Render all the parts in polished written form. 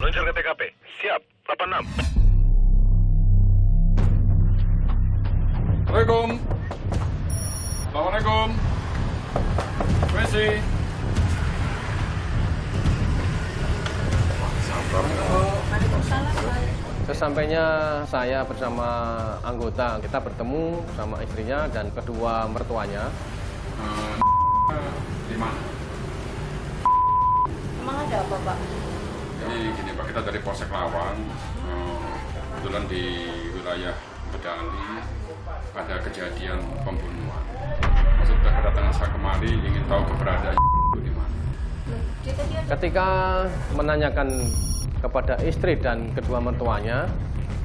Meluncur ke TKP. Siap, 86. Assalamualaikum. Assalamualaikum. Messi. Sesampainya saya bersama anggota, kita bertemu sama istrinya dan kedua mertuanya. Di mana? Emang ada apa, Pak? Jadi gini Pak, kita dari Polsek Lawang, kebetulan di wilayah Bedali ada kejadian pembunuhan. Maksud kedatangan saya kemari ingin tahu keberadaan itu di mana. Ketika menanyakan kepada istri dan kedua mertuanya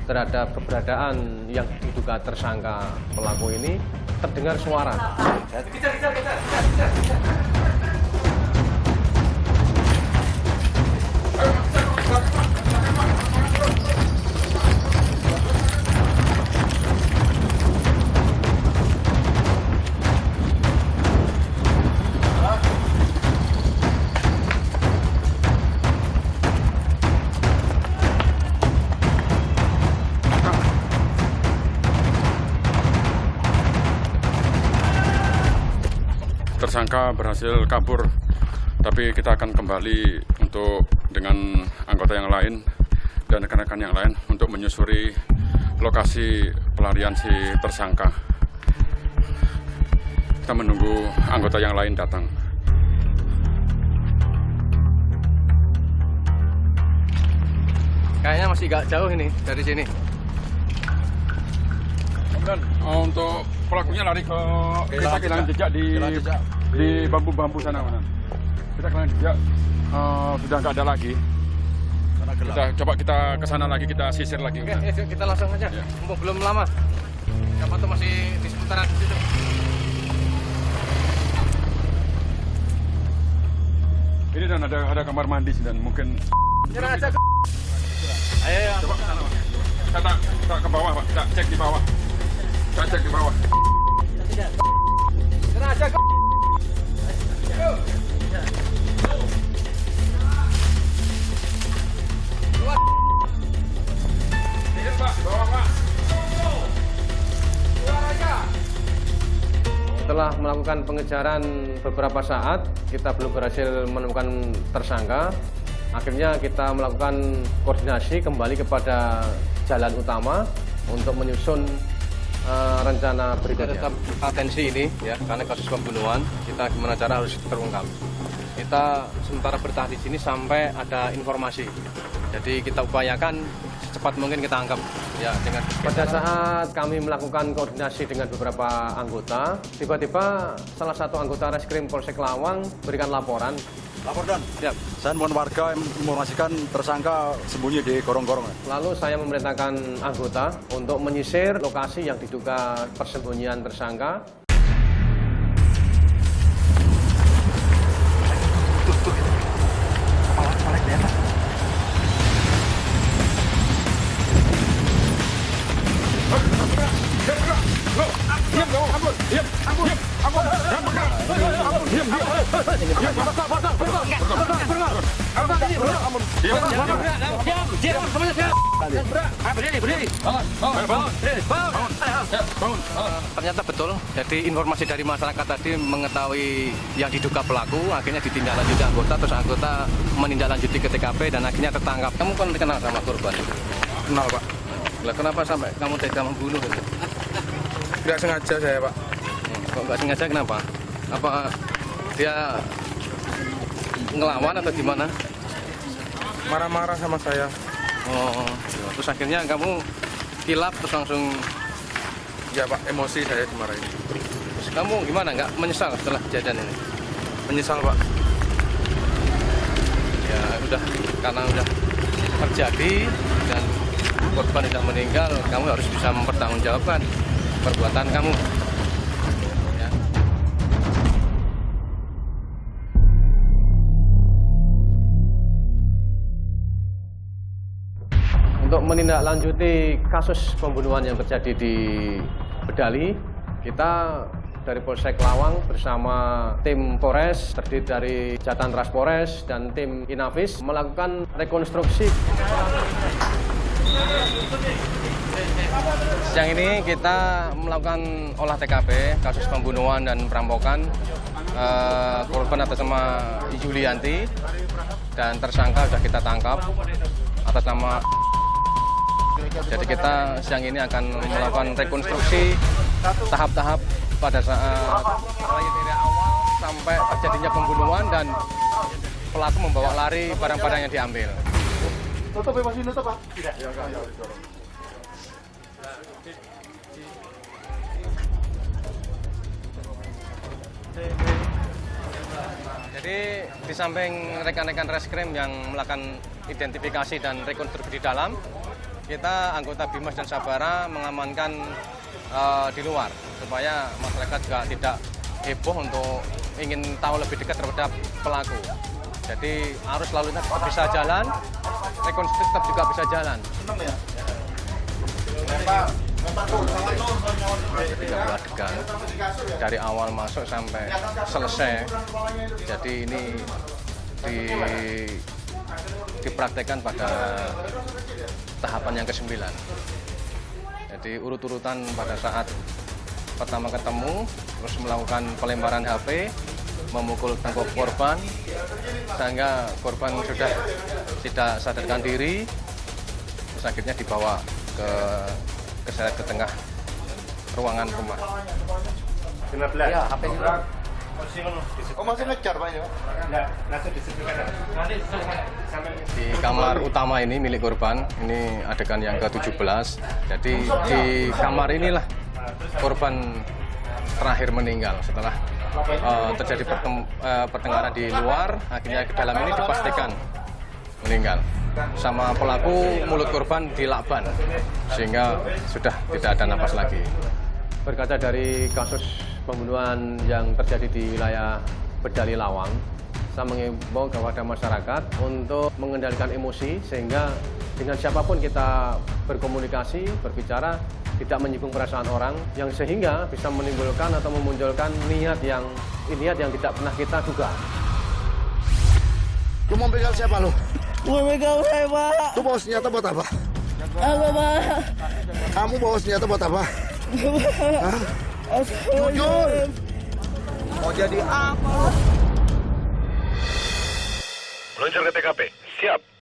terhadap keberadaan yang diduga tersangka pelaku ini, terdengar suara. Tersangka berhasil kabur, tapi kita akan kembali untuk dengan anggota yang lain dan rekan-rekan yang lain untuk menyusuri lokasi pelarian si tersangka. Kita menunggu anggota yang lain datang. Kayaknya masih agak jauh ini dari sini. Kemudian untuk pelakunya lari ke kita kehilangan jejak di bambu-bambu sana, Mas. Kita kehilangan jejak, sudah nggak ada lagi. Kita ke sana lagi, kita sisir lagi. Oke, yuk kita langsung aja. Ya. Mumpung belum lama. Siapa tuh masih di seputaran situ. Ini dan ada kamar mandi dan mungkin. Nyerang aja. Ayo, coba ke sana, Pak. Kita ke bawah, Pak. Kita cek di bawah. Kita cek di bawah. Nyerang aja. Ini, Pak, di bawah, Pak. Setelah melakukan pengejaran beberapa saat, kita belum berhasil menemukan tersangka. Akhirnya kita melakukan koordinasi kembali kepada jalan utama untuk menyusun rencana berikutnya. Tetap atensi ini ya, karena kasus pembunuhan kita gimana cara harus terungkap. Kita sementara bertahan di sini sampai ada informasi. Jadi kita upayakan secepat mungkin kita angkat. Ya, dengan pada saat kami melakukan koordinasi dengan beberapa anggota, tiba-tiba salah satu anggota Reskrim Polsek Lawang berikan laporan. Lapor dan. Siap. Saya mohon warga informasikan tersangka sembunyi di gorong-gorong. Lalu saya memerintahkan anggota untuk menyisir lokasi yang diduga persembunyian tersangka. Ternyata betul, jadi informasi dari masyarakat tadi mengetahui yang diduga pelaku, akhirnya ditindaklanjuti anggota, terus anggota menindaklanjuti ke TKP dan akhirnya tertangkap. Kamu kan dikenal sama korban? Kenal, Pak. Lah kenapa sampai kamu tega membunuh? Nggak sengaja saya, Pak. Kok nggak sengaja kenapa? Apa dia ngelawan atau gimana? Marah-marah sama saya. Oh, terus akhirnya kamu kilap terus langsung. Ya, Pak, emosi saya dimarahin. Terus kamu gimana? Nggak menyesal setelah kejadian ini? Menyesal, Pak. Ya udah, karena udah terjadi dan korban sudah meninggal, kamu harus bisa mempertanggungjawabkan perbuatan kamu. Ya. Untuk menindaklanjuti kasus pembunuhan yang terjadi di Bedali, kita dari Polsek Lawang bersama tim Polres terdiri dari Jatan Ras Polres dan tim Inavis melakukan rekonstruksi. Siang ini kita melakukan olah TKP kasus pembunuhan dan perampokan korban atas nama Yulianti dan tersangka sudah kita tangkap atas nama. Jadi kita siang ini akan melakukan rekonstruksi tahap-tahap pada saat mulai dari awal sampai terjadinya pembunuhan dan pelaku membawa lari barang-barang yang diambil. Tutup masih nutup Pak? Tidak. Jadi di samping rekan-rekan reskrim yang melakukan identifikasi dan rekonstruksi di dalam, kita anggota Bimas dan Sabara mengamankan di luar supaya masyarakat juga tidak heboh untuk ingin tahu lebih dekat terhadap pelaku. Jadi arus lalu lintas tetap bisa jalan, rekonstruksi tetap juga bisa jalan. 30 adegan dari awal masuk sampai selesai. Jadi ini dipraktekkan pada tahapan yang ke-9. Jadi urut-urutan pada saat pertama ketemu, terus melakukan pelemparan HP, memukul tengkuk korban, sehingga korban sudah tidak sadarkan diri, terus akhirnya dibawa keseret ke tengah ruangan rumah. 15. Ya, HP juga. Oh, masih ngejar Pak ya? Enggak, langsung disebutkan. Nanti Di kamar utama ini milik korban, ini adegan yang ke-17. Jadi di kamar inilah korban terakhir meninggal setelah terjadi pertengkaran di luar, akhirnya ke dalam ini dipastikan meninggal. Sama pelaku mulut korban dilakban sehingga sudah tidak ada napas lagi. Berkaca dari kasus pembunuhan yang terjadi di wilayah Bedali Lawang, saya mengimbau kepada masyarakat untuk mengendalikan emosi sehingga dengan siapapun kita berkomunikasi, berbicara tidak menyinggung perasaan orang yang sehingga bisa menimbulkan atau memunculkan niat yang tidak pernah kita duga. Lu mau pegang siapa lu? Mau pegang saya, Pak. Lu bawa senjata buat apa? Apa, Pak? Kamu bawa senjata buat apa? Hah? Jujur. Mau jadi apa? Meluncur ke TKP. Siap.